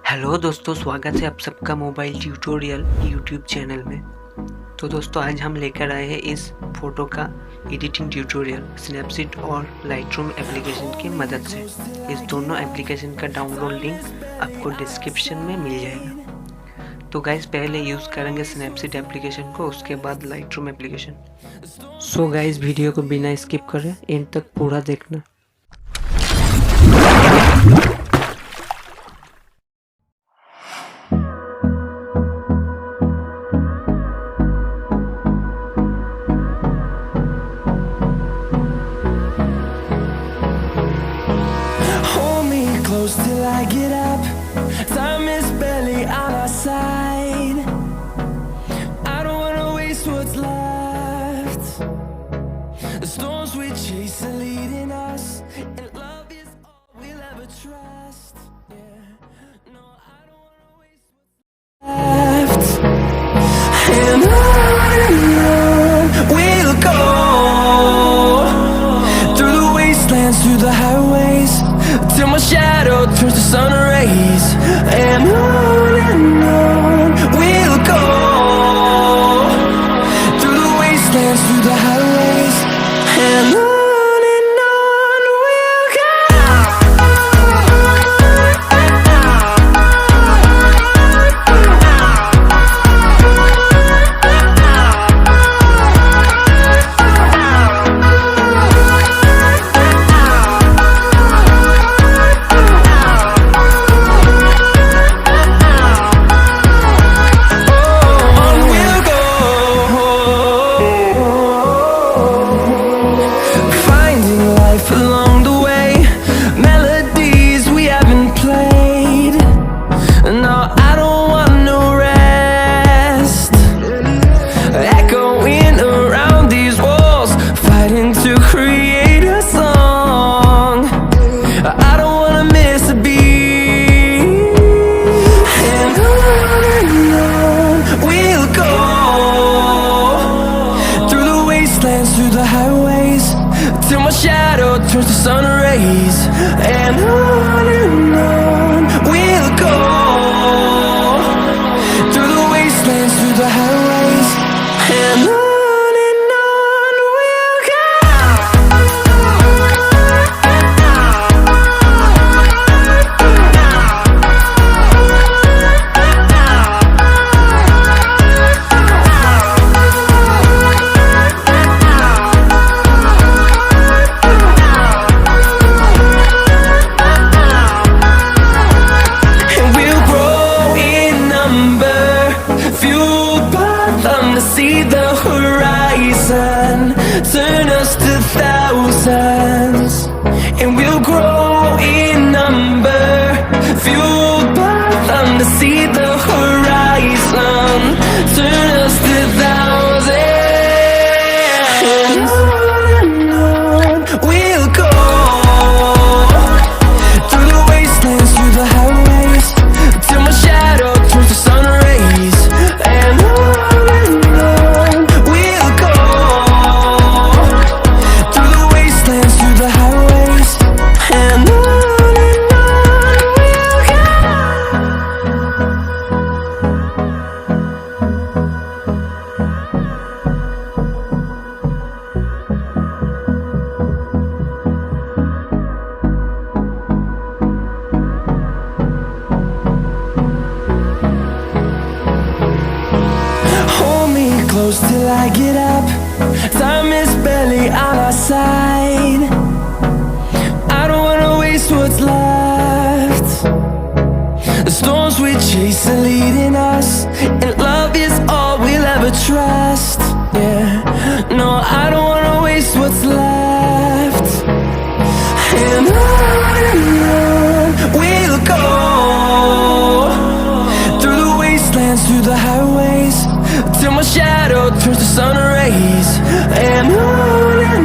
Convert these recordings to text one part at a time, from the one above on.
Hello दोस्तों, स्वागत है आप सबका मोबाइल ट्यूटोरियल यूट्यूब चैनल में। तो दोस्तों आज हम लेकर आए हैं इस फोटो का एडिटिंग ट्यूटोरियल स्नैपसीड और लाइटरूम एप्लीकेशन की मदद से। इस दोनों एप्लीकेशन का डाउनलोड लिंक आपको डिस्क्रिप्शन में मिल जाएगा। तो गाइस पहले यूज़ करेंगे स्नैपसीड एप्लीकेशन को, उसके बाद Lightroom application. So guys video को बिना स्किप करें एंड तक पूरा देखना। Till I get up, time is barely on our side. I don't wanna waste what's left. The storms we chase are leading us, and love is all we'll ever trust. Yeah, no, I don't wanna waste what's left. And on we'll go, through the wastelands, through the highways, till my shadow turns to sun rays. And on we'll go, through the wastelands, through the highways. And on we'll go. Along the way, melodies we haven't played. No, I don't want no rest. Echoing around these walls, fighting to create a song. I don't wanna miss a beat. And on we'll go, through the wastelands, through the highways, till my shadow turns to sun rays. And on we'll go, through the wastelands, through the highways. And on we'll go. See the horizon, turn us to thousands, and we'll grow in number, fueled by them to see the horizon, turn us to thousands. And on we'll go, through the wastelands, through the highways, till my shadow turns to sun rays. And close till I get up, time is barely on our side. I don't wanna waste what's left. The storms we chase are leading us, and love is all we'll ever trust. Yeah, no, I don't wanna waste what's left. And on we'll go, through the wastelands, through the highways, till my shadow turns to sun rays. And on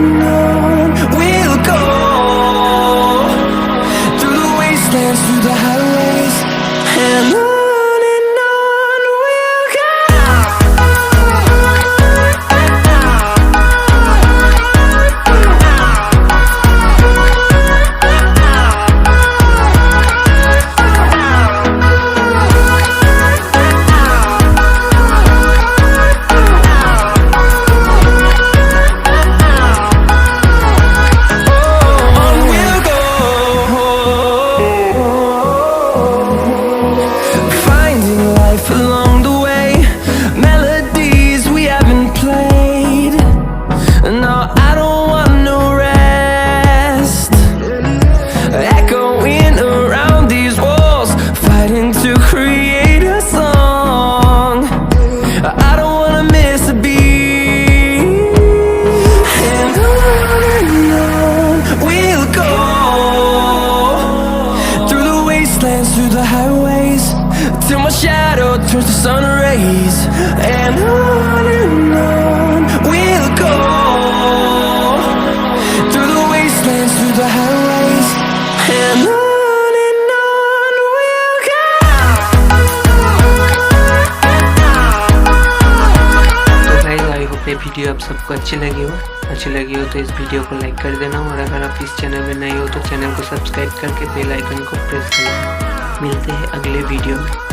we'll go, through the wastelands, through the highways. And on we'll highways, till my shadow turns to sun rays. And on we'll go, through the wastelands, through the highways. And on we'll go. तो guys I hope ये video आप सबको अच्छी लगी हो तो इस video को लाइक कर देना, और अगर आप इस चैनल में नए हो तो चैनल को सब्सक्राइब करके बेल आइकन को प्रेस करना। मिलते हैं अगले वीडियो में।